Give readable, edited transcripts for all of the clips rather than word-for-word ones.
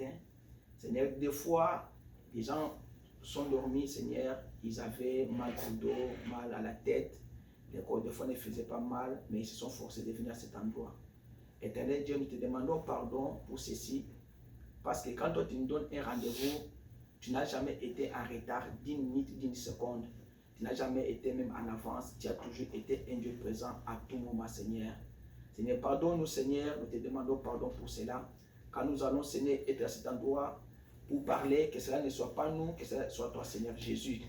matin. Seigneur, des fois, les gens sont dormis, Seigneur, ils avaient mal au dos, mal à la tête. Les corps de fois ne faisaient pas mal, mais ils se sont forcés de venir à cet endroit. Éternel Dieu, nous te demandons pardon pour ceci, parce que quand toi tu nous donnes un rendez-vous, tu n'as jamais été en retard d'1 minute, d'1 seconde. Tu n'as jamais été même en avance. Tu as toujours été un Dieu présent à tout moment, Seigneur. Seigneur, pardonne-nous, Seigneur. Nous te demandons pardon pour cela. Quand nous allons, Seigneur, être à cet endroit pour parler, que cela ne soit pas nous, que cela soit toi, Seigneur Jésus.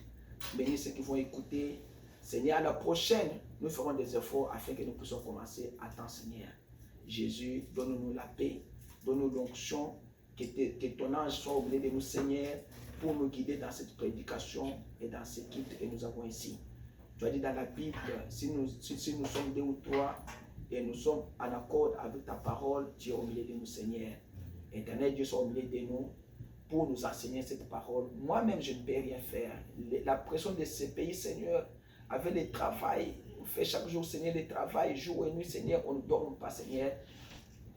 Bénis ceux qui vont écouter. Seigneur, à la prochaine, nous ferons des efforts afin que nous puissions commencer à temps, Seigneur. Jésus, donne-nous la paix. Donne-nous l'onction. Que ton ange soit au milieu de nous, Seigneur, pour nous guider dans cette prédication et dans ce culte que nous avons ici. Tu as dit dans la Bible, si nous sommes 2 ou 3 et nous sommes en accord avec ta parole, tu es au milieu de nous, Seigneur. Éternel Dieu soit au milieu de nous pour nous enseigner cette parole. Moi-même, je ne peux rien faire. La pression de ce pays, Seigneur, avec le travail, on fait chaque jour, Seigneur, le travail, jour et nuit, Seigneur, on ne dort pas, Seigneur.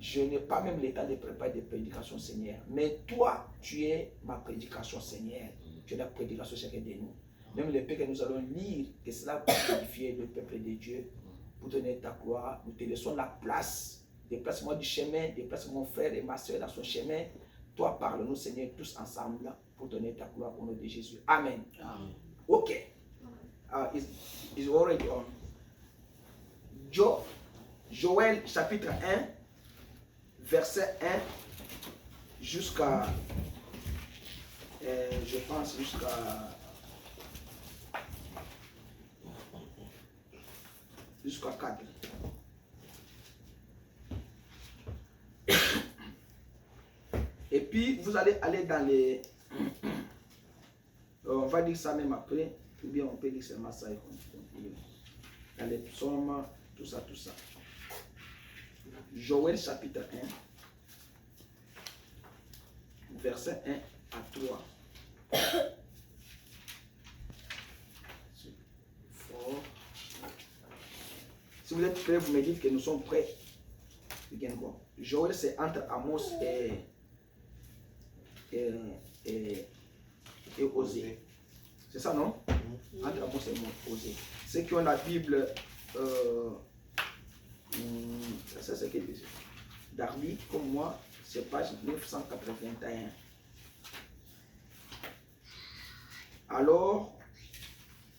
Je n'ai pas même le temps de préparer des prédications, Seigneur. Mais toi, tu es ma prédication, Seigneur. Tu es la prédication chacun de nous. Même le paix que nous allons lire, que cela va purifier le peuple de Dieu pour donner ta gloire. Nous te laissons la place. Déplace-moi du chemin, déplace mon frère et ma soeur dans son chemin. Toi, parle-nous, Seigneur, tous ensemble pour donner ta gloire au nom de Jésus. Amen. Amen. Ok. Is already on. Joël chapitre 1. Verset 1 jusqu'à, je pense, jusqu'à 4. Et puis, vous allez aller dans les... on va dire ça même après, ou bien on peut dire seulement ça et continuer. Dans les psaumes, tout ça, tout ça. Joël chapitre 1, verset 1 à 3. Fort. Si vous êtes prêts, vous me dites que nous sommes prêts. Joël, c'est entre Amos et Osée. C'est ça, non? Entre Amos et Osée. Ceux qui ont la Bible... ça c'est quelque chose. Darby, comme moi, c'est page 981. Alors,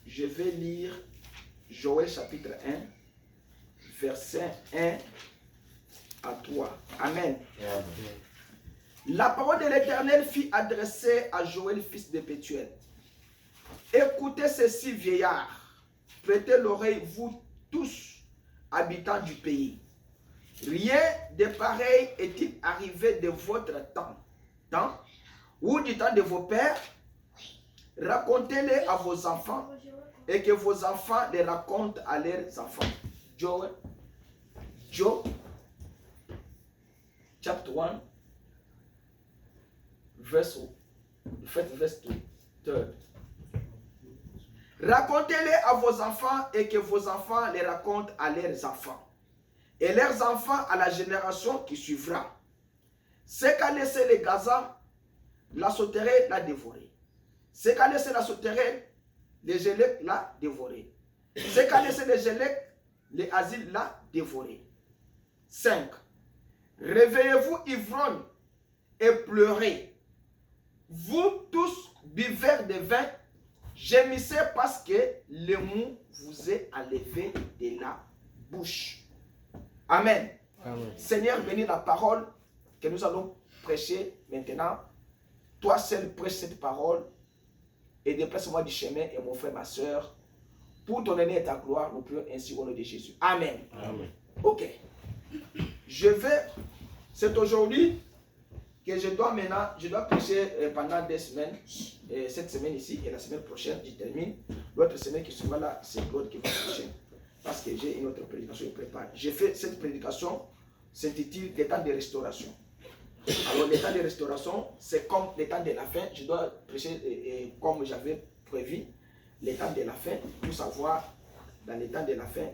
je vais lire Joël chapitre 1, verset 1 à 3. Amen. Amen. La parole de l'Éternel fut adressée à Joël, fils de Pétuel. Écoutez ceci, vieillards. Prêtez l'oreille, vous tous, habitants du pays. Rien de pareil est-il arrivé de votre temps ou du temps de vos pères? Racontez-les à vos enfants et que vos enfants les racontent à leurs enfants. Job, chapter 1, verse 2. Racontez-les à vos enfants et que vos enfants les racontent à leurs enfants. Et leurs enfants à la génération qui suivra. Ce qu'a laissé les Gaza, la sauterelle l'a dévoré. Ce qu'a laissé la sauterelle, les Gélec l'a dévoré. Ce qu'a laissé les Gélec, les Asiles l'a dévoré. 5. Réveillez-vous, ivrognes, et pleurez. Vous tous, buveurs de vin, gémissez parce que le mou vous est enlevé de la bouche. Amen. Amen. Seigneur, bénis la parole que nous allons prêcher maintenant. Toi seul prêche cette parole et déplace-moi du chemin et mon frère, ma soeur, pour ton honneur et ta gloire, nous prions ainsi au nom de Jésus. Amen. Amen. Ok. C'est aujourd'hui que je dois prêcher pendant 2 semaines. Cette semaine ici et la semaine prochaine, je termine. L'autre semaine qui sera là, c'est Claude qui va prêcher. Parce que j'ai une autre prédication préparée. J'ai fait cette prédication, s'intitule « Les temps de restauration ». Alors, les temps de restauration, c'est comme les temps de la fin. Je dois prêcher comme j'avais prévu, les temps de la fin, pour savoir dans les temps de la fin,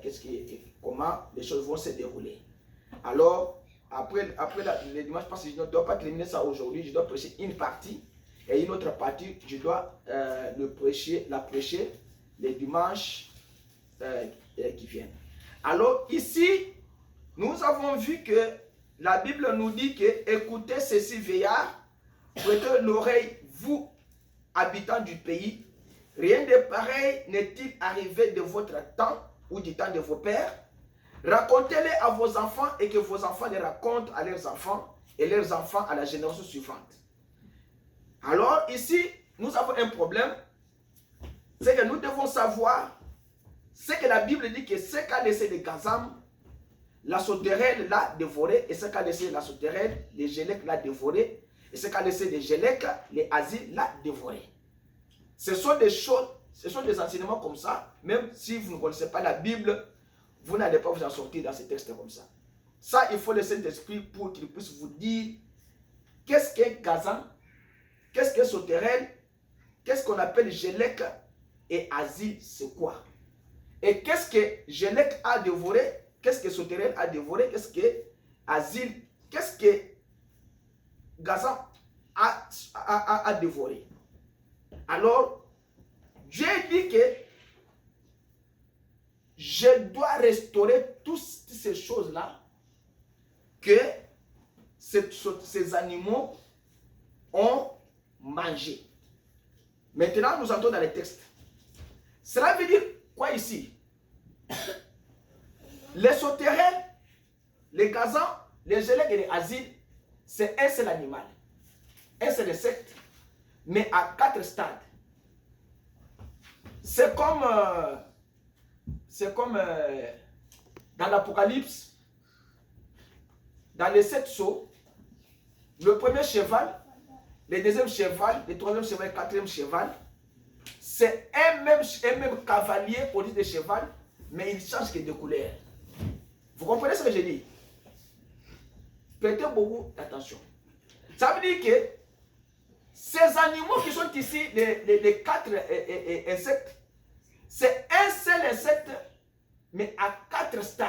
comment les choses vont se dérouler. Alors, le dimanche, parce que je ne dois pas terminer ça aujourd'hui, je dois prêcher une partie et une autre partie, je dois la prêcher les dimanches qui viennent. Alors ici, nous avons vu que la Bible nous dit que écoutez ceci, veillards, prêtez l'oreille, vous, habitants du pays, rien de pareil n'est-il arrivé de votre temps ou du temps de vos pères. Racontez-les à vos enfants et que vos enfants les racontent à leurs enfants et leurs enfants à la génération suivante. Alors ici, nous avons un problème, c'est que nous devons savoir ce que la Bible dit que ce qu'a laissé les Gazam, la sauterelle l'a dévoré, et ce qu'a laissé la sauterelle, les Gélèques l'a dévoré, et ce qu'a laissé les Gélèques, les Asiles l'a dévoré. Ce sont des choses, ce sont des enseignements comme ça, même si vous ne connaissez pas la Bible, vous n'allez pas vous en sortir dans ces textes comme ça. Ça, il faut le Saint-Esprit pour qu'il puisse vous dire qu'est-ce qu'est Gazam, qu'est-ce qu'est sauterelle, qu'est-ce qu'on appelle Gélèque et Asile, c'est quoi? Et qu'est-ce que Gélèque a dévoré, qu'est-ce que sauterelle a dévoré, qu'est-ce que Asile, qu'est-ce que Gazam a dévoré. Alors, Dieu dit que je dois restaurer toutes ces choses-là que ces animaux ont mangé. Maintenant, nous entrons dans les textes. Cela veut dire quoi ici? Les sauterelles, les gazans, les gélèques et les asiles, c'est un seul animal. Un seul insecte, mais à 4 stades. C'est comme dans l'Apocalypse, dans les 7 sceaux, le premier cheval, le deuxième cheval, le troisième cheval, le quatrième cheval, c'est un même cavalier au lieu de cheval, mais il change que de couleur. Vous comprenez ce que je dis? Prêtez beaucoup d'attention. Ça veut dire que ces animaux qui sont ici, les 4 insectes, c'est un seul insecte, mais à 4 stades.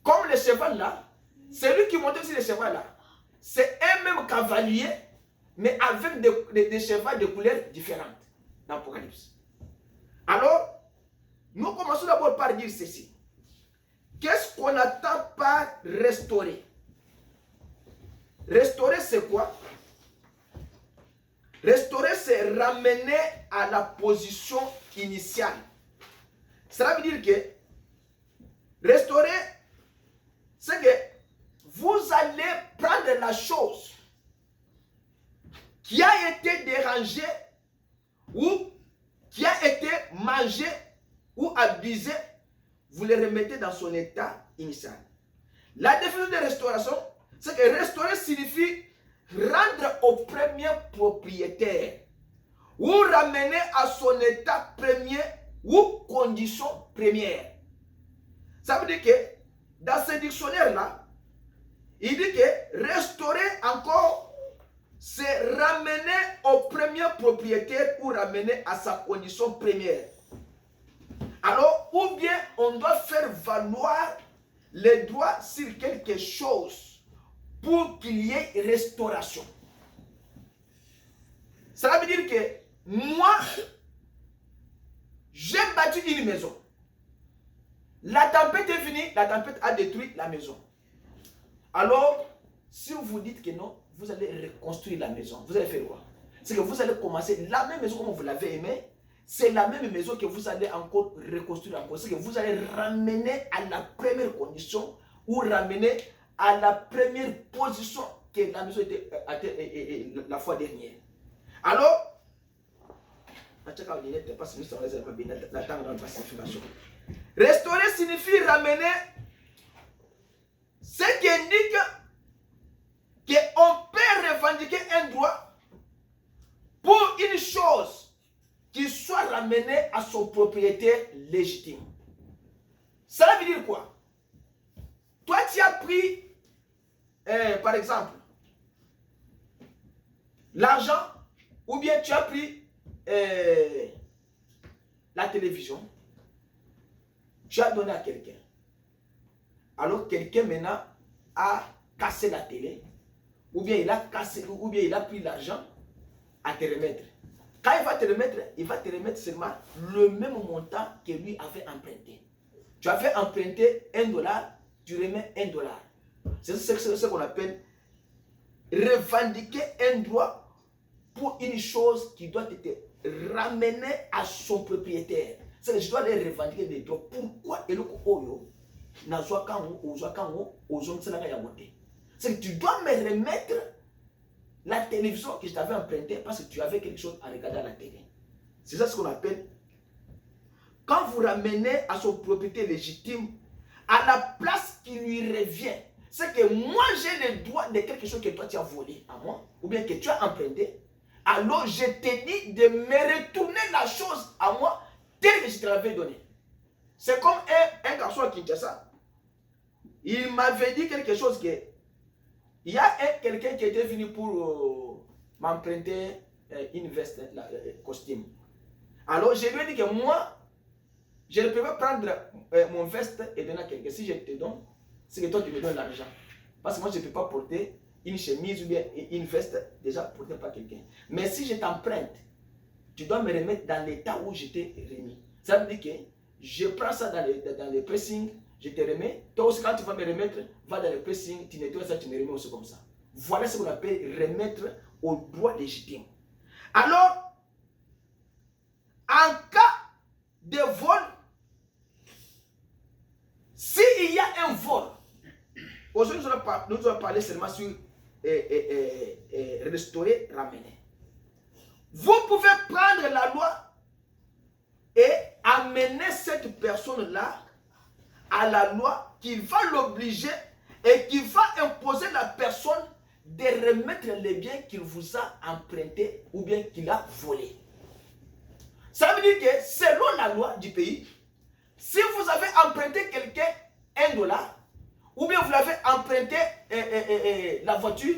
Comme le cheval là, c'est lui qui monte aussi le cheval là. C'est un même cavalier, mais avec des chevaux de couleurs différentes dans l'Apocalypse. Alors, nous commençons d'abord par dire ceci. Qu'est-ce qu'on attend par restaurer? Restaurer, c'est quoi? Restaurer, c'est ramener à la position initiale. Cela veut dire que restaurer, c'est que vous allez prendre la chose qui a été dérangée ou qui a été mangée ou abusée, vous le remettez dans son état initial. La définition de restauration, c'est que restaurer signifie rendre au premier propriétaire ou ramener à son état premier ou condition première. Ça veut dire que dans ce dictionnaire-là, il dit que restaurer encore, c'est ramener au premier propriétaire ou ramener à sa condition première. Alors, ou bien on doit faire valoir les droits sur quelque chose pour qu'il y ait restauration. Cela veut dire que moi, j'ai bâti une maison. La tempête est venue, la tempête a détruit la maison. Alors, si vous dites que non, vous allez reconstruire la maison. Vous allez faire quoi? C'est que vous allez commencer la même maison comme vous l'avez aimée. C'est la même maison que vous allez encore reconstruire encore. C'est que vous allez ramener à la première condition ou ramener à la première position que la maison était la fois dernière. Alors, restaurer signifie ramener, ce qui indique qu'on peut revendiquer un droit pour une chose qui soit ramenée à son propriétaire légitime. Cela veut dire quoi? Toi, tu as pris, par exemple, l'argent, ou bien tu as pris la télévision, tu as donné à quelqu'un. Alors quelqu'un maintenant a cassé la télé, ou bien il a cassé, ou bien il a pris l'argent à te remettre. Quand il va te remettre seulement le même montant que lui avait emprunté. Tu avais emprunté $1, tu remets $1. C'est ce qu'on appelle revendiquer un droit pour une chose qui doit être ramenée à son propriétaire. C'est que je dois les revendiquer des droits. Pourquoi c'est que tu dois me remettre la télévision que je t'avais empruntée parce que tu avais quelque chose à regarder à la télé. C'est ça ce qu'on appelle. Quand vous ramenez à son propriété légitime, à la place qui lui revient, c'est que moi j'ai le droit de quelque chose que toi tu as volé à moi, ou bien que tu as emprunté, alors je te dis de me retourner la chose à moi telle que je te l'avais donné. C'est comme un garçon à Kinshasa. Il m'avait dit quelque chose que il y a quelqu'un qui était venu pour m'emprunter une veste, costume. Alors je lui ai dit que moi, je ne peux pas prendre mon veste et donner à quelqu'un. Si je te donne, c'est que toi tu me donnes l'argent. Parce que moi je ne peux pas porter une chemise ou bien une veste déjà portée par quelqu'un. Mais si je t'emprunte, tu dois me remettre dans l'état où je t'ai remis. Ça veut dire que je prends ça dans le pressing, je te remets. Toi aussi quand tu vas me remettre, va dans le pressing, tu nettoies ça, tu me remets aussi comme ça. Voilà ce qu'on appelle remettre au droit légitime. Alors, en cas de vol, s'il y a un vol, aujourd'hui nous allons parler seulement sur restaurer, ramener. Vous pouvez prendre la loi et amener cette personne-là à la loi qui va l'obliger et qui va imposer la personne de remettre les biens qu'il vous a empruntés ou bien qu'il a volés. Ça veut dire que selon la loi du pays, si vous avez emprunté quelqu'un $1, ou bien vous l'avez emprunté la voiture,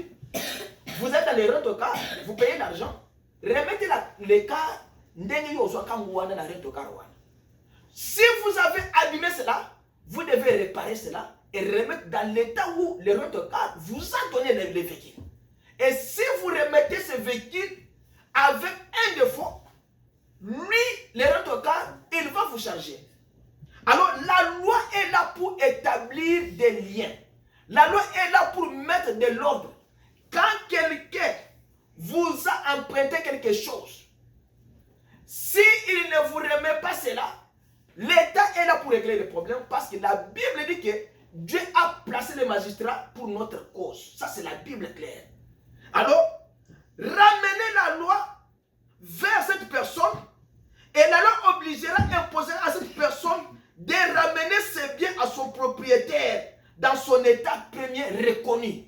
vous êtes dans les rent-a-car, vous payez l'argent, remettez les cars, si vous avez abîmé cela, vous devez réparer cela et remettre dans l'état où le rent-a-car vous a donné les véhicules. Et si vous remettez ce véhicule avec un défaut, lui, le rent-a-car, il va vous charger. Alors, la loi est là pour établir des liens. La loi est là pour mettre de l'ordre. Quand quelqu'un vous a emprunté quelque chose, s'il ne vous remet pas cela, l'État est là pour régler les problèmes parce que la Bible dit que Dieu a placé les magistrats pour notre cause. Ça, c'est la Bible claire. Alors, ramenez la loi vers cette personne et la loi obligera, imposera à cette personne de ramener ses biens à son propriétaire dans son état premier reconnu.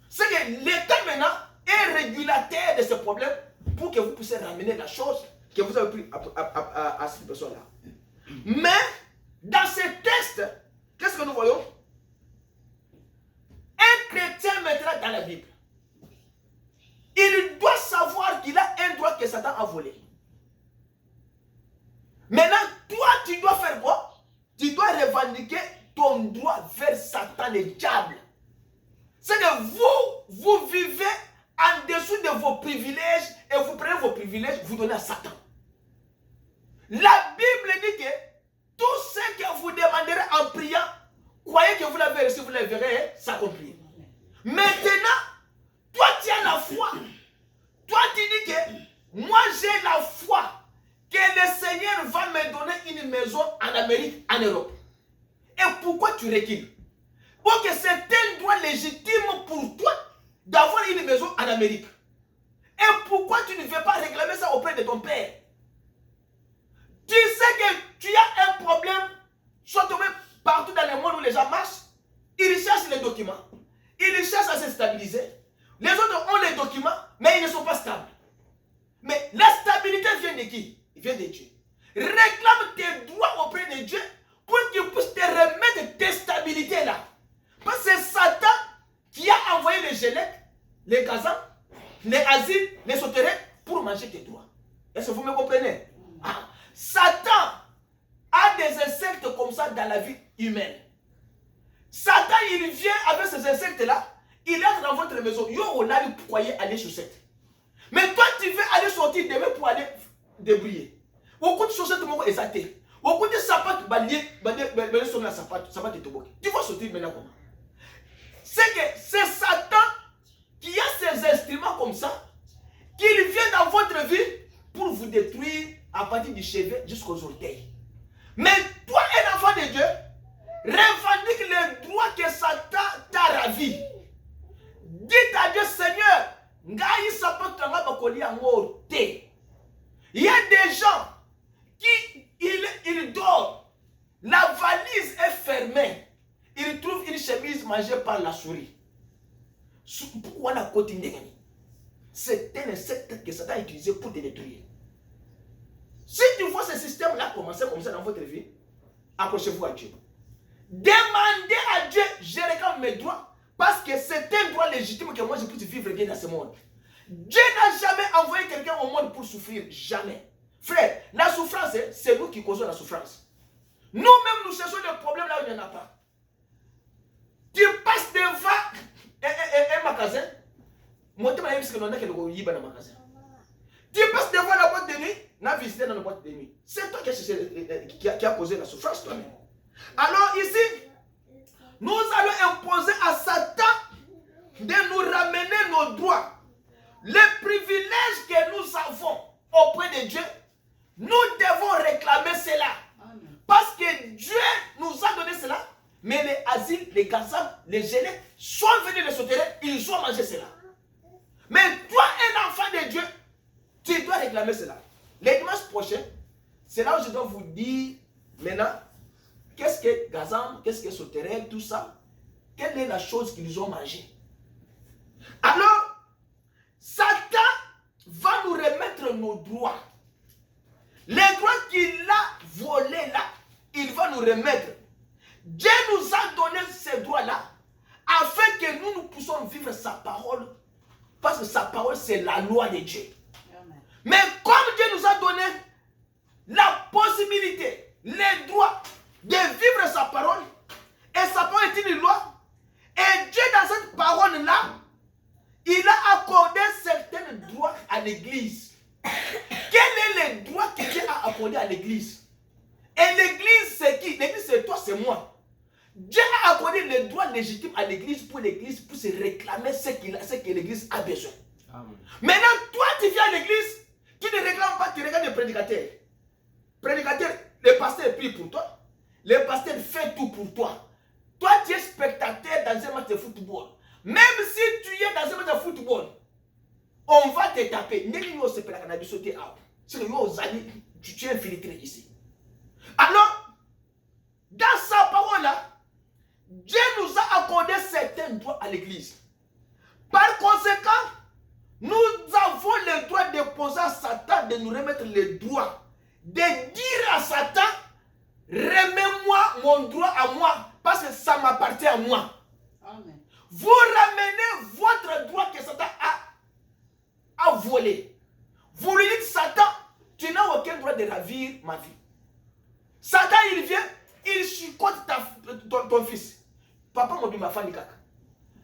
C'est que l'État maintenant est régulateur de ce problème pour que vous puissiez ramener la chose que vous avez pris à cette personne-là. Mais dans ce texte, qu'est-ce que nous voyons? Un chrétien maintenant dans la Bible, il doit savoir qu'il a un droit que Satan a volé. Maintenant, toi, tu dois faire quoi? Tu dois revendiquer ton droit vers Satan, le diable. C'est que vous vivez en dessous de vos privilèges et vous prenez vos privilèges, vous donnez à Satan. La Bible dit que tout ce que vous demanderez en priant, croyez que vous l'avez reçu, vous le verrez s'accomplir. Maintenant, toi tu as la foi. Toi tu dis que moi j'ai la foi que le Seigneur va me donner une maison en Amérique, en Europe. Et pourquoi tu recules? Parce que c'est un droit légitime pour toi d'avoir une maison en Amérique. Et pourquoi tu ne veux pas réclamer ça auprès de ton père? Tu sais que tu as un problème, soit partout dans le monde où les gens marchent, ils cherchent les documents, ils cherchent à se stabiliser. Les autres ont les documents, mais ils ne sont pas stables. Mais la stabilité vient de qui? Il vient de Dieu. Réclame tes droits auprès de Dieu pour qu'il puisse te remettre tes stabilités là. Parce que c'est Satan qui a envoyé les Gélecs, les Gazans, les Asiles, les Sauterelles pour manger tes droits. Est-ce que vous me comprenez? Satan a des insectes comme ça dans la vie humaine. Satan, il vient avec ces insectes-là, il entre dans votre maison. Yo, on a le pourquoi aller chaussettes. Mais toi, tu veux aller sortir demain pour aller débrouiller. Beaucoup de chaussettes, mon exalté. Beaucoup de sapates, sur la sapate, sapates et toboki. Tu vas sortir maintenant comment? C'est que c'est Satan qui a ces instruments comme ça, qu'il vient dans votre vie pour vous détruire à partir du cheveu jusqu'aux orteils. Mais toi, un enfant de Dieu, revendique les droits que Satan t'a ravi. Dites à Dieu, Seigneur, il y a des gens qui, ils dorment, la valise est fermée, ils trouvent une chemise mangée par la souris. Pourquoi on a continué? C'est un insecte que Satan a utilisé pour te détruire. Si tu vois ce système-là commencer comme ça dans votre vie, accrochez-vous à Dieu. Demandez à Dieu, je réclame mes droits, parce que c'est un droit légitime que moi je puisse vivre bien dans ce monde. Dieu n'a jamais envoyé quelqu'un au monde pour souffrir, jamais. Frère, la souffrance, c'est nous qui causons la souffrance. Nous-mêmes, nous cherchons des problèmes là où il n'y en a pas. Tu passes devant un magasin, moi, tu m'as dit que nous avons un magasin. Tu passes devant la boîte de nuit, on a visité dans la boîte de nuit. C'est toi qui a causé la souffrance toi-même. Alors ici, nous allons imposer à Satan de nous ramener nos droits. Les privilèges que nous avons auprès de Dieu, nous devons réclamer cela. Parce que Dieu nous a donné cela, mais les asiles, les gazans, les gênés sont venus de ce terrain, ils ont mangé cela. Mais toi, un enfant de Dieu, tu dois réclamer cela. Les dimanches prochains, c'est là où je dois vous dire maintenant, qu'est-ce que gazan, qu'est-ce que sauterelle, tout ça, quelle est la chose qu'ils ont mangé. Alors, Satan va nous remettre nos droits. Les droits qu'il a volés là, il va nous remettre. Dieu nous a donné ces droits-là afin que nous puissions vivre sa parole. Parce que sa parole, c'est la loi de Dieu. Amen. Mais comme Dieu nous a donné la possibilité, les droits de vivre sa parole, et sa parole est une loi, et Dieu dans cette parole-là, il a accordé certains droits à l'église. Quel est le droit que Dieu a accordé à l'église? Et l'église, c'est qui? L'église, c'est toi, c'est moi. Dieu a accordé le droit légitime à l'église pour se réclamer ce que l'église a besoin. Amen. Maintenant, toi, tu viens à l'église, tu ne réclames pas, tu regardes le prédicateur. Prédicateur, le pasteur prie pour toi. Le pasteur fait tout pour toi. Toi, tu es spectateur dans un match de football. Même si tu es dans un match de football, on va te taper. Tu es infiltré ici. Alors, dans sa parole-là, Dieu nous a accordé certains droits à l'église. Par conséquent, nous avons le droit de poser à Satan de nous remettre les droits. De dire à Satan, remets-moi mon droit à moi, parce que ça m'appartient à moi. Amen. Vous ramenez votre droit que Satan a volé. Vous lui dites, Satan, tu n'as aucun droit de ravir ma vie. Satan, il vient, il chicote ton fils. Papa m'a dit ma femme kaka.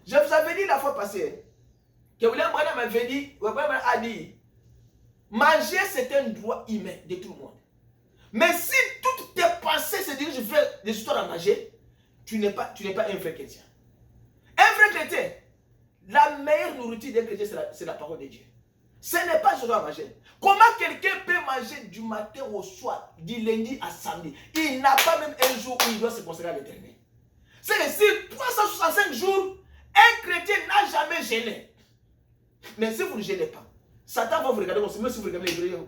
Je vous avais dit la fois passée que William Branham m'avait dit, a dit, manger c'est un droit humain de tout le monde. Mais si toutes tes pensées se dirigent vers des histoires à manger, tu n'es pas un vrai chrétien. Un vrai chrétien, la meilleure nourriture d'un chrétien, c'est la parole de Dieu. Ce n'est pas ce qu'on doit manger. Comment quelqu'un peut manger du matin au soir, du lundi à samedi? Il n'a pas même un jour où il doit se consacrer à l'éternel. C'est que si 365 jours, un chrétien n'a jamais gêné. Mais si vous ne gênez pas, Satan va vous regarder comme ça, même si vous regardez les droits,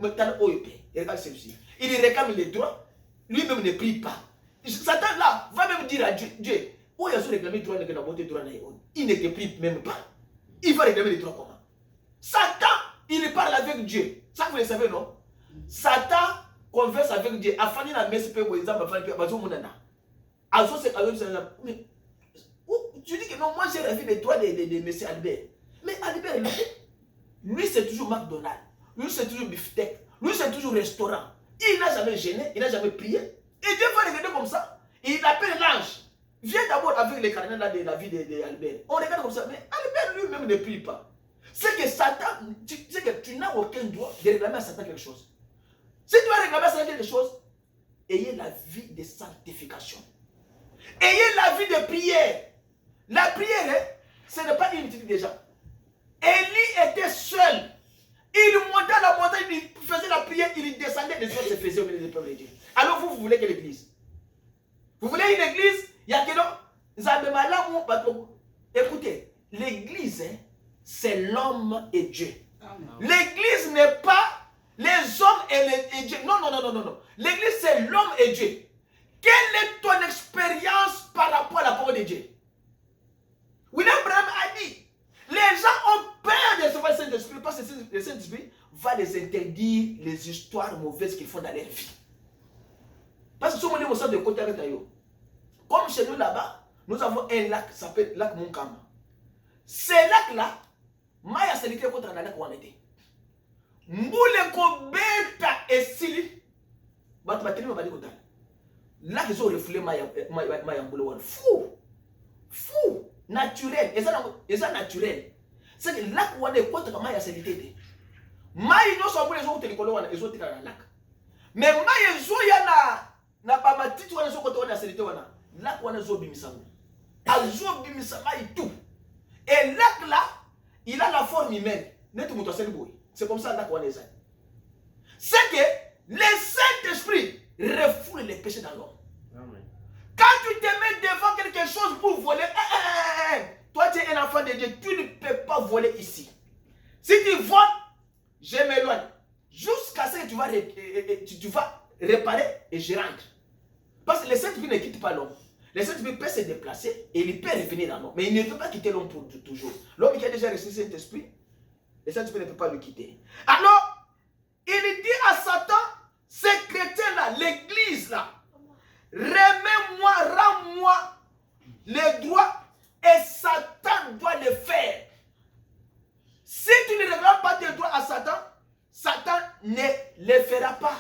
il regarde celui-ci. Il réclame les droits, lui-même ne prie pas. Satan là va même dire à Dieu, où il a réclamé les droits, il ne te prie même pas. Il va réclamer les droits comment? Satan, il parle avec Dieu. Ça vous le savez, non? Satan converse avec Dieu. Afin de la messe, par exemple, tu dis que non, moi j'ai rêvé les droits de M. Albert. Mais Albert, lui c'est toujours McDonald's. Lui c'est toujours beefsteak. Lui c'est toujours restaurant. Il n'a jamais gêné, il n'a jamais prié. Et Dieu va regarder comme ça. Il appelle l'ange. Viens d'abord avec les carnets là de la vie d'Albert. On regarde comme ça, mais Albert lui-même ne prie pas. C'est que Satan, c'est que tu n'as aucun droit de réclamer à Satan quelque chose. Si tu vas réclamer à Satan quelque chose, ayez la vie de sanctification. Ayez la vie de prière. La prière, ce n'est pas inutile déjà. Élie était seul. Il montait à la montagne, il faisait la prière, il descendait, les autres se faisaient au milieu des peuples de Dieu. Alors vous voulez quelle église? Vous voulez une église? Il y a que non. Écoutez, l'église, c'est l'homme et Dieu. L'église n'est pas les hommes et Dieu. Non, non, non, non, non, non. L'église, c'est l'homme et Dieu. Quelle est ton expérience par rapport à la parole de Dieu? William Branham a dit, les gens ont peur de recevoir le Saint-Esprit parce que le Saint-Esprit va les interdire les histoires mauvaises qu'ils font dans leur vie. Parce que si on est au centre de côté avec Tayo, comme chez nous là-bas, nous avons un lac qui s'appelle lac Munkama. Ce lac-là, Maya Salité contre un lac où on était. Moule Kobeta et Sili, Batmatini m'a dit Kotal. Là, ils ont reflé Maya Mboulouan. Fou! Fou! Naturel. Et ça naturel. C'est que lac où on est contre Maya Salité. Maya non sont les autres ils ont tiré dans le lac. Mais Maya Zoya na pas ma petite ou on côté on a Salité wana. Lac où on a Zobimisama. A Zobimisama et tout. Et lac là, il a la forme humaine. C'est comme ça lac où on est ça. C'est que le Saint-Esprit refoule les péchés dans l'homme. Quand tu te mets devant quelque chose pour voler, toi tu es un enfant de Dieu, tu ne peux pas voler ici. Si tu voles, je m'éloigne. Jusqu'à ce que tu vas réparer et je rentre. Parce que le Saint-Esprit ne quitte pas l'homme. Le Saint-Esprit peut se déplacer et il peut revenir dans l'homme. Mais il ne peut pas quitter l'homme pour toujours. L'homme qui a déjà reçu le Saint-Esprit, le Saint-Esprit ne peut pas le quitter. Alors, il dit à Satan, ces chrétiens-là, l'église là, remets-moi, rends-moi les droits et Satan doit le faire. Si tu ne réclames pas tes droits à Satan, Satan ne le fera pas.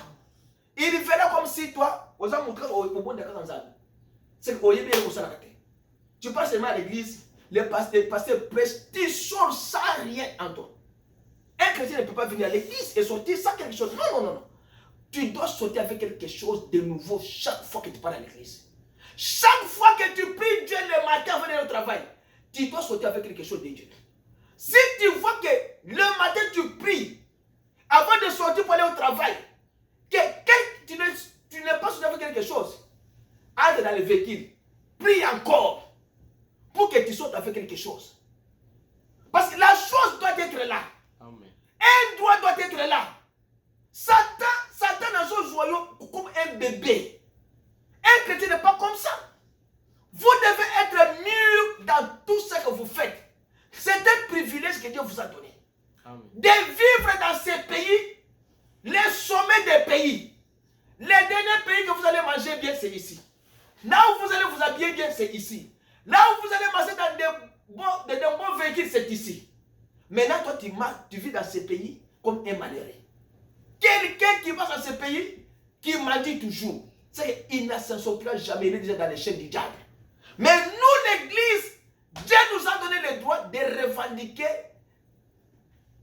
Il fera comme si toi, tu passes seulement à l'église, les pasteurs prêchent, tu sors sans rien en toi. Un chrétien ne peut pas venir à l'église et sortir sans quelque chose. Non, non, non, non. Tu dois sortir avec quelque chose de nouveau chaque fois que tu pars à l'église. Chaque fois que tu pries Dieu le matin avant d'aller au travail, tu dois sortir avec quelque chose de Dieu. Si tu vois que le matin tu pries avant de sortir pour aller au travail, que tu n'es pas sorti avec quelque chose, entre dans le véhicule, prie encore pour que tu sortes avec quelque chose. Parce que la chose doit être là. Amen. Un droit doit être là. Satan dans son joyau comme un bébé. Un chrétien n'est pas comme ça. Vous devez être mûr dans tout ce que vous faites. C'est un privilège que Dieu vous a donné. Amen. De vivre dans ces pays, les sommets des pays. Les derniers pays que vous allez manger bien, c'est ici. Là où vous allez vous habiller bien, c'est ici. Là où vous allez manger dans des bons véhicules, c'est ici. Maintenant, toi, tu vis dans ces pays comme un malheureux. Quelqu'un qui va dans ce pays, qui m'a dit toujours, c'est qu'il ne s'en sortira jamais, il est déjà dans les chaînes du diable. Mais nous, l'église, Dieu nous a donné le droit de revendiquer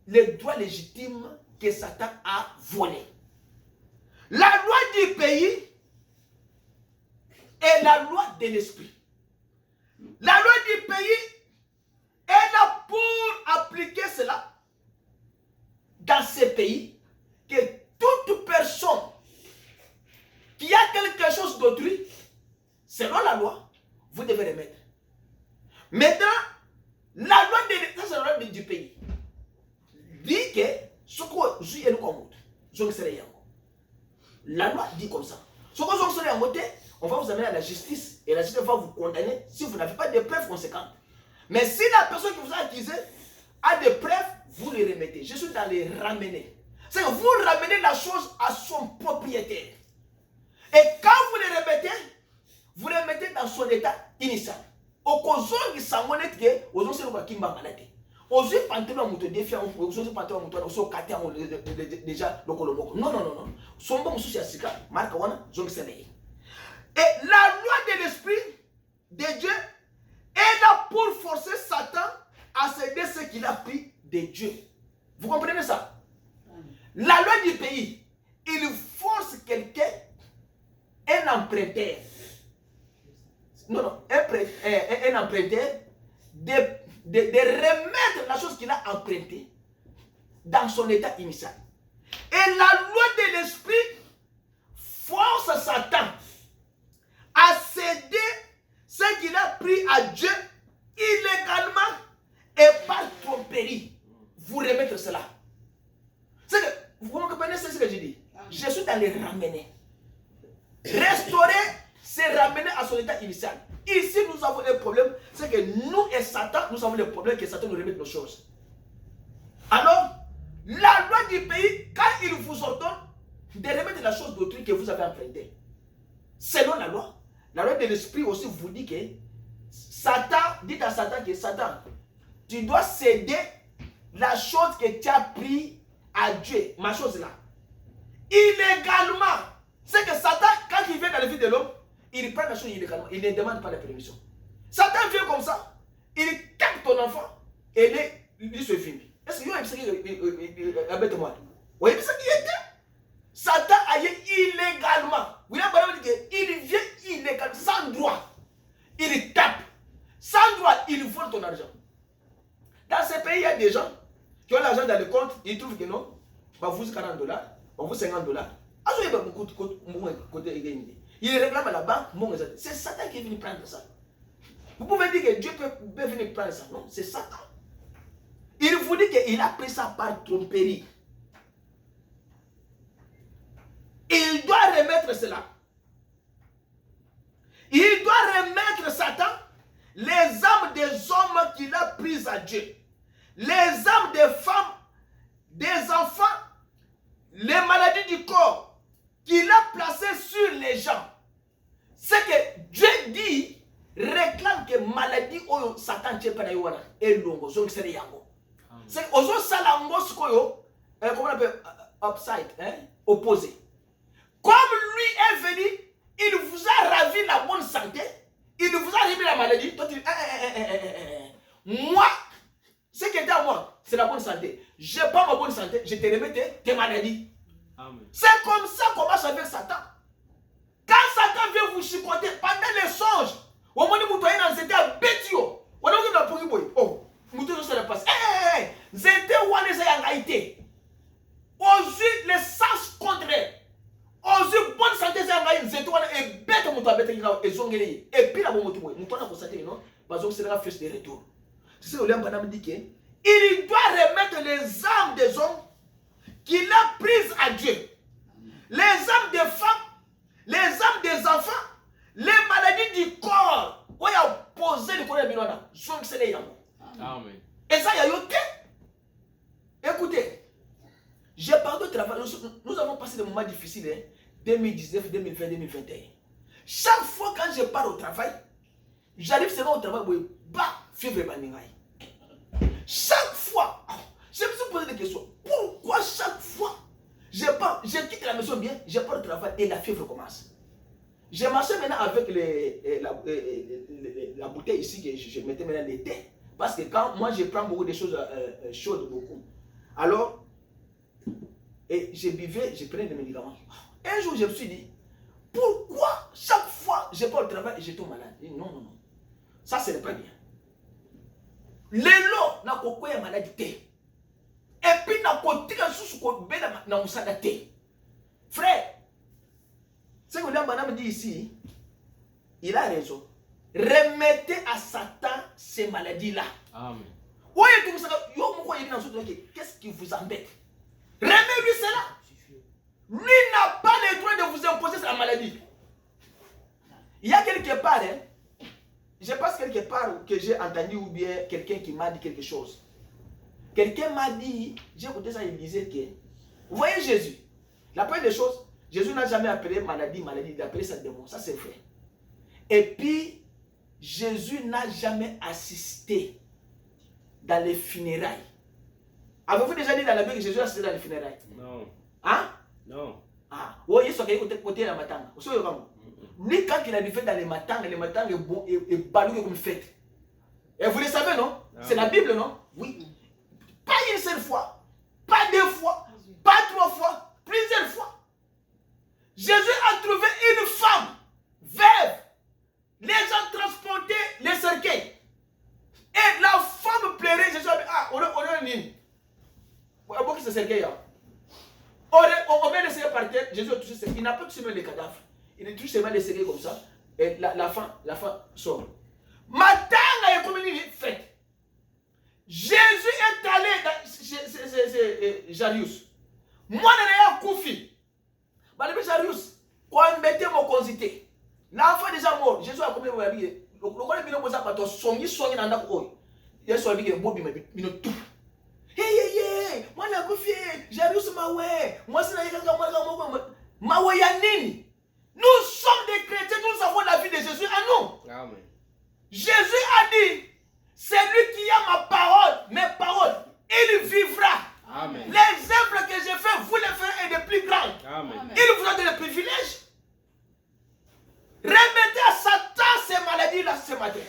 les droits légitimes que Satan a volés. La loi du pays est la loi de l'esprit. La loi du pays est là pour appliquer cela dans ces pays, que toute personne qui a quelque chose d'autrui, selon la loi, vous devez remettre. Maintenant, la loi du pays dit que ce que je suis élu, la loi dit comme ça. Ce que vous serez en côté, on va vous amener à la justice et la justice va vous condamner si vous n'avez pas de preuves conséquentes. Mais si la personne qui vous a accusé a des preuves, vous les remettez. Je suis dans les ramener. C'est que vous ramenez la chose à son propriétaire. Et quand vous les remettez dans son état initial. Au cozon sangonet ke ozo se ko kimba malade. Ozo pantelo muto defia ozo pantelo muto ozo katia déjà lokolomoko. Non non non non. Sombo mususi asika marka wana zongi sene. Et la loi de l'esprit de Dieu est là pour forcer Satan à céder ce qu'il a pris de Dieu. Vous comprenez ça? La loi du pays, il force quelqu'un, un emprunteur, un emprunteur, de remettre la chose qu'il a empruntée dans son état initial. Et la loi de l'esprit force Satan à céder ce qu'il a pris à Dieu illégalement et par tromperie. Vous remettre cela. Vous comprenez ce que je dis? Je suis dans les ramener. Restaurer, c'est ramener à son état initial. Ici, nous avons un problème, c'est que nous et Satan, nous avons le problème que Satan nous remette nos choses. Alors, la loi du pays, quand il vous ordonne de remettre la chose d'autrui que vous avez empruntée, selon la loi de l'esprit aussi vous dit que Satan, dites à Satan que Satan, tu dois céder la chose que tu as pris à Dieu, ma chose là. Illégalement. C'est que Satan, quand il vient dans la vie de l'homme, il prend la chose illégalement. Il ne demande pas la permission. Satan vient comme ça, il tape ton enfant et il se filme. Est-ce que vous avez dit moi? Oui, mais c'est qui était. Satan a illégalement. Vous voyez, il vient illégalement, sans droit. Il tape. Sans droit, il vole ton argent. Dans ces pays, il y a des gens qui ont l'argent dans le compte, ils trouvent que non, bah vous $40, bah vous $50. Il réclame à la banque, c'est Satan qui est venu prendre ça. Vous pouvez dire que Dieu peut venir prendre ça. Non, c'est Satan. Il vous dit qu'il a pris ça par tromperie. Il doit remettre cela. Il doit remettre Satan les âmes des hommes qu'il a prises à Dieu. Les âmes des femmes, des enfants, les maladies du corps qu'il a placées sur les gens. C'est que Dieu dit, réclame que maladie ou Satan tient pas et longo, donc c'est yango. C'est ozo salango skoyo, comment on appelle upside, opposé. Comme lui est venu, il vous a ravi la bonne santé, il vous a remis la maladie. Toi tu dis, moi, ce qui est à moi, c'est la bonne santé. Je n'ai pas ma bonne santé, je te remets tes maladies. C'est comme ça qu'on marche avec Satan. Quand Satan vient vous chicoter pendant les songes, au moment où vous êtes dans un bêtio, on a vu la pourri boy. Oh, vous êtes dans le passé. Vous êtes où on est en Haïti. Aujourd'hui, les sens contraires. Aujourd'hui, bonne santé, c'est en Haïti. Vous êtes où on est bête, vous êtes et puis la bonne moto, vous êtes constaté, non? Parce que c'est la flèche de retour. C'est ce que William Branham dit qu'il doit remettre les âmes des hommes qu'il a prises à Dieu. Les âmes des femmes, les âmes des enfants, les maladies du corps. Où il a posé le corps de Bilona. Amen. Et ça, il y a yoté. Écoutez, j'ai parlé de travail. Nous avons passé des moments difficiles, 2019, 2020, 2021. Chaque fois quand je pars au travail, j'arrive seulement au travail, oui, bah, fièvre baningaï. Chaque fois, je me suis posé des questions. Pourquoi chaque fois, je quitte la maison bien, je pars au travail et la fièvre commence. Je marchais maintenant avec la bouteille ici que je mettais maintenant le thé. Parce que quand moi je prends beaucoup de choses chaudes, beaucoup. Alors, et je buvais, je prenais des médicaments. Un jour, je me suis dit, pourquoi chaque fois je pars au travail et je tombe malade? Non, non, non. Ça, ce n'est pas bien. Lelo na kokoya maladi te. Et puis na kotika susu ko bela na musada te. Frère, ce que William Branham dit ici, il a raison. Remettez à Satan ces maladies-là. Amen. Qu'est-ce qui vous embête? Remettez-lui cela. Lui n'a pas le droit de vous imposer sa maladie. Il y a quelque part, je pense quelque part que j'ai entendu ou bien quelqu'un qui m'a dit quelque chose. Quelqu'un m'a dit, j'ai écouté ça, il disait que, vous voyez Jésus, la première des choses, Jésus n'a jamais appelé maladie, il a appelé ça démon, ça c'est vrai. Et puis, Jésus n'a jamais assisté dans les funérailles. Avez-vous déjà dit dans la Bible que Jésus a assisté dans les funérailles? Non. Hein? Non. Ah, oui, il y a côté la matanga. Lui, quand il a du fait dans les matins est bon et baloué comme fête. Et vous le savez, non? C'est la Bible, non? Oui. Pas une seule fois, pas 2 fois, pas 3 fois, plusieurs fois. Jésus a trouvé une femme veuve. Les gens transportaient les cercueils. Et la femme pleurait. Jésus a dit, ah, on a une ligne. On a ce cercueil là. On vient d'essayer par terre. Jésus a touché ça. Il n'a pas touché même les cadavres. Il a touché seulement les cercueils comme ça. Et la femme sort. Matanga est comme une fête. Jésus est allé chez Jarius. Moi, je suis Koufi. Je suis Jarius. Quand on mettait mon consité. L'enfant est déjà mort. Jésus a combien de habillés. Le gars est venu à toi. Songi dans la cour. Il est habillé. Il est tout. Hey, moi, je suis Koufi. Jarius Mawe. Moi, c'est Mawe Yanini. Nous sommes des chrétiens. Nous avons la vie de Jésus à nous. Amen. Jésus a dit, c'est lui qui a ma parole, mes paroles, il vivra. Amen. Les œuvres que j'ai faites, vous les ferez et de plus grandes. Amen. Il vous a donné le privilège. Remettez à Satan ces maladies-là ce matin.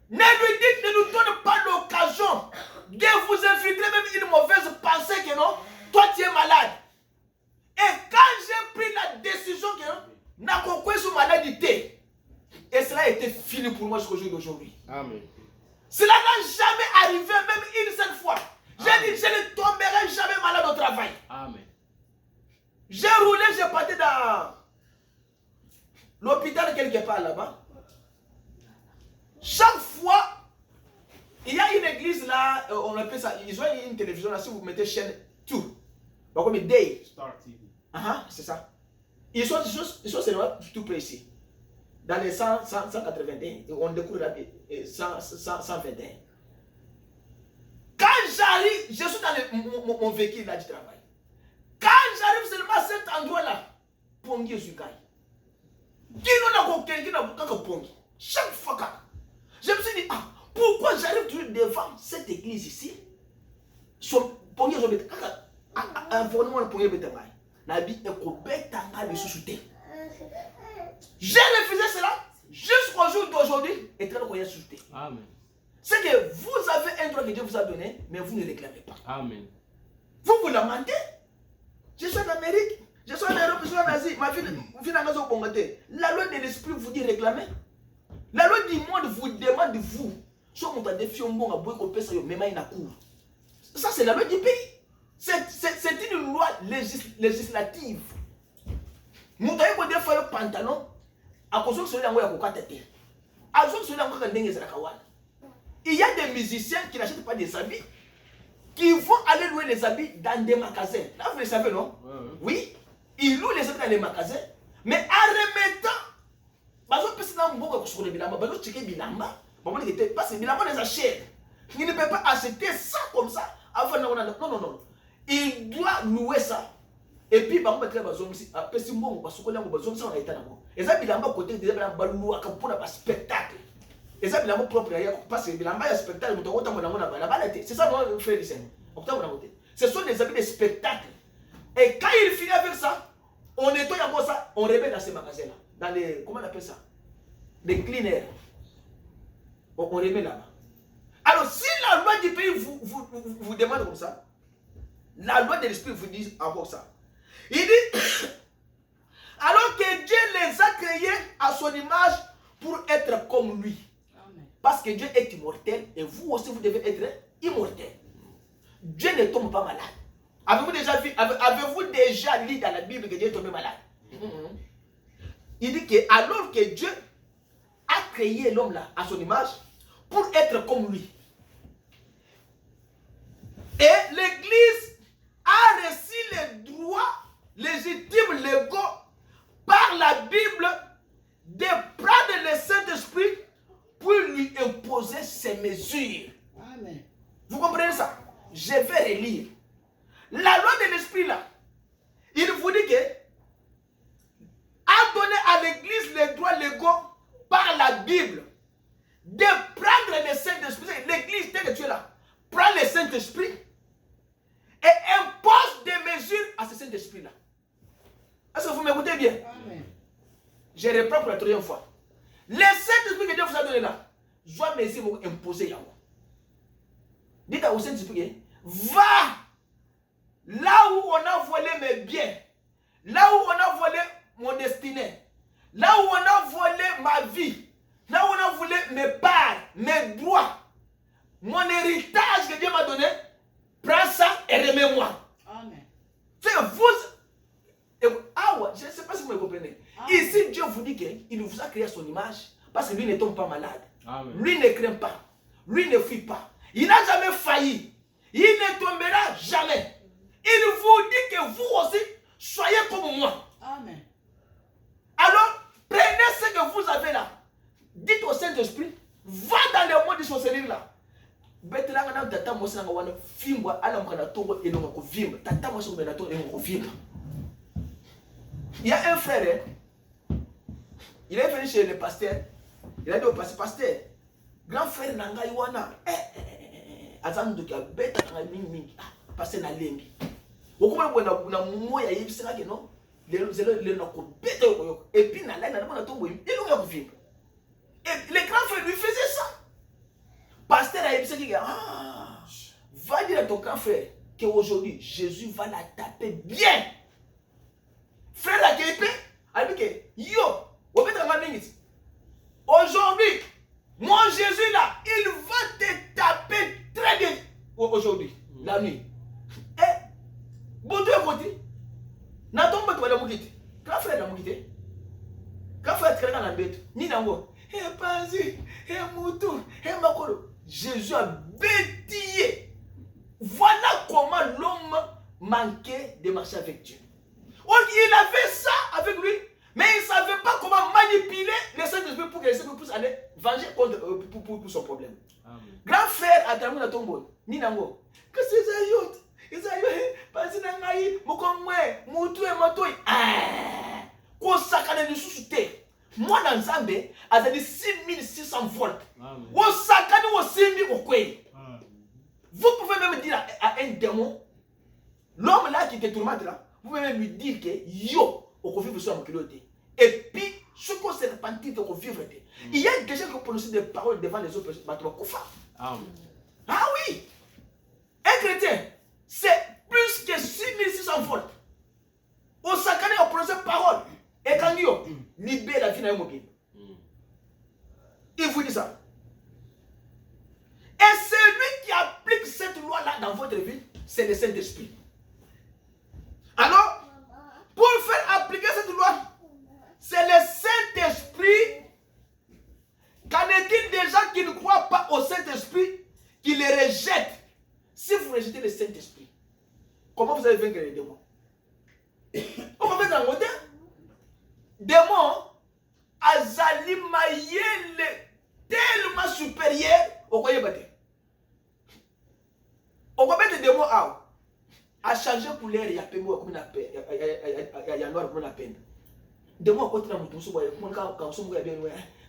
Ne nous donne pas l'occasion de vous infiltrer même une mauvaise pensée que non, toi tu es malade. Et quand j'ai pris la décision que non, n'a pas sous maladie, et cela a été fini pour moi jusqu'au jour d'aujourd'hui. Amen. Cela n'a jamais arrivé, même une seule fois. J'ai dit, je ne tomberai jamais malade au travail. Amen. J'ai roulé, j'ai parti dans l'hôpital quelque part là-bas. Chaque fois, il y a une église là, on appelle ça, ils ont une télévision là, si vous mettez chaîne tout. Donc comme Day. Star TV. C'est ça. Ils sont seulement tout près ici. Dans les 181, on découvre 121. Quand j'arrive, je suis dans mon véhicule là du travail. Quand j'arrive seulement à cet endroit-là, Pongi Zukai. Chaque fois, je me suis dit, pourquoi j'arrive toujours devant cette église ici? Pongi Zukai. J'ai refusé cela jusqu'au jour d'aujourd'hui et très bien souhaité. Amen. C'est que vous avez un droit que Dieu vous a donné, mais vous ne réclamez pas. Amen. Vous lamentez. Je suis en Amérique, je suis en Europe, je suis en Asie, ma fille au Congo. La loi de l'esprit vous dit réclamer. La loi du monde vous demande vous. Ça c'est la loi du pays. C'est une loi législative. Nous avons des fois un pantalon. Il y a des musiciens qui n'achètent pas des habits, qui vont aller louer les habits dans des magasins. Là, vous le savez, non? Oui, ils louent les habits dans les magasins, mais en remettant, parce que Bilamba les achète. Il ne peut pas acheter ça comme ça. Non. Il doit louer ça. Et puis, par exemple, spectacle. Et ça, Bilamba propre, parce que Bilamba est spectacle, c'est ça, mon frère. Ce sont des habits de spectacle. Et quand il finit avec ça, on nettoie encore ça, on remet dans ces magasins-là. Dans les, comment on appelle ça? Les cleaners. On remet là-bas. Alors, si la loi du pays vous demande comme ça, la loi de l'esprit vous dit encore ça. Il dit, alors que Dieu les a créés à son image pour être comme lui. Amen. Parce que Dieu est immortel et vous aussi vous devez être immortel. Dieu ne tombe pas malade. Avez-vous déjà lu dans la Bible que Dieu est tombé malade? Il dit que alors que Dieu a créé l'homme là à son image pour être comme lui. Et l'Église a reçu les droits légitimes, légaux, par la Bible, de prendre le Saint-Esprit pour lui imposer ses mesures. Amen. Vous comprenez ça? Je vais relire. La loi de l'Esprit là, il vous dit que a donné à l'Église les droits légaux par la Bible de prendre le Saint-Esprit. L'Église, dès que tu es là, prend le Saint-Esprit et impose des mesures à ce Saint-Esprit là. Est-ce que vous m'écoutez bien? Amen. Je reprends pour la troisième fois. Le Saint-Esprit que Dieu vous a donné là, doit me vous imposer. Dites au Saint-Esprit, va là où on a volé mes biens, là où on a volé mon destinée, là où on a volé ma vie, là où on a volé mes parts, mes droits, mon héritage que Dieu m'a donné, prends ça et remets-moi. Amen. C'est vous. Ah ouais, je ne sais pas si vous me comprenez. Amen. Ici, Dieu vous dit qu'il vous a créé à son image parce que lui ne tombe pas malade. Amen. Lui ne craint pas. Lui ne fuit pas. Il n'a jamais failli. Il ne tombera jamais. Il vous dit que vous aussi, soyez comme moi. Amen. Alors, prenez ce que vous avez là. Dites au Saint-Esprit, va dans le monde de sorcellerie là. Il y a un frère, il est venu chez le pasteur. Il a dit au pasteur, grand frère Nanga Iwana, azam doka beta nanga mingi pasteur na lengi. Okuma na moya yebisaka ke non, le na ko beta yo et puis na la na tombo il a kuvimba. Et le grand frère lui faisait ça. Pasteur a dit, va dire à ton grand frère qu'aujourd'hui, Jésus va la taper bien. Frère la guépé, a dit que, yo, aujourd'hui, mon Jésus là, il va te taper très bien aujourd'hui, la nuit. Et, bon Dieu, côté, n'a pas de la moukite. Grand frère la moukite. Grand frère, tu la bête. Ni nango. Eh, Panzi, eh, Moutou, eh, Makolo. Jésus a bétillé. Voilà comment l'homme manquait de marcher avec Dieu. Il avait ça avec lui, mais il ne savait pas comment manipuler le Saint-Esprit pour que le Saint-Esprit puisse aller venger pour son problème. Amen. Grand frère a terminé la tombe. Ninango. Que c'est ça, yot? Ils ont passé dans la vie, Moutou et Matoui. Qu'on s'accade de sous-souté. Moi dans Zambé, a dit 6600 volts. Vous pouvez même dire à un démon, l'homme là qui te tourmente là, vous pouvez même lui dire que yo, on peut vivre sur la culotté. Et puis, ce qu'on s'est repenti, on peut vivre. Il y a des gens qui prononcent des paroles devant les autres personnes. Ah oui! Un chrétien, c'est plus que 6600 volts. Au sacré, on prononce parole. Et quand yo, libère la vie dans le mobile. Il vous dit ça. Et celui qui applique cette loi-là dans votre vie, c'est le Saint-Esprit. Alors, pour faire appliquer cette loi, c'est le Saint-Esprit. Qu'en est-il des gens qui ne croient pas au Saint-Esprit, qui les rejettent? Si vous rejetez le Saint-Esprit, comment vous allez vaincre les démons? On va mettre en côté. Démon, azali mayele tellement supérieur au koye bate. On va mettre démon à changer couleur, il y a pembo comme na peine, il y a noir comme na peine. Démon côté na mutu so boye, quand so boye bien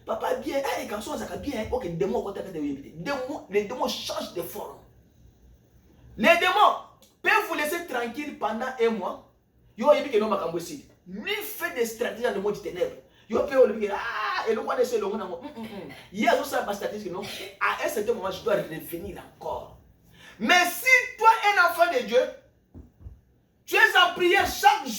papa bien, quand so ça bien, OK, démon côté de démon, les démons changent de forme. Les démons peuvent vous laisser tranquille pendant un mois. Yo yebi que non makambo si. Lui fait des stratégies dans le monde du ténèbres. Il peut dire, et le roi de ce long, il y a aussi une stratégie, non? À un certain moment, je dois revenir encore. Mais si toi, un enfant de Dieu, tu es en prière chaque jour.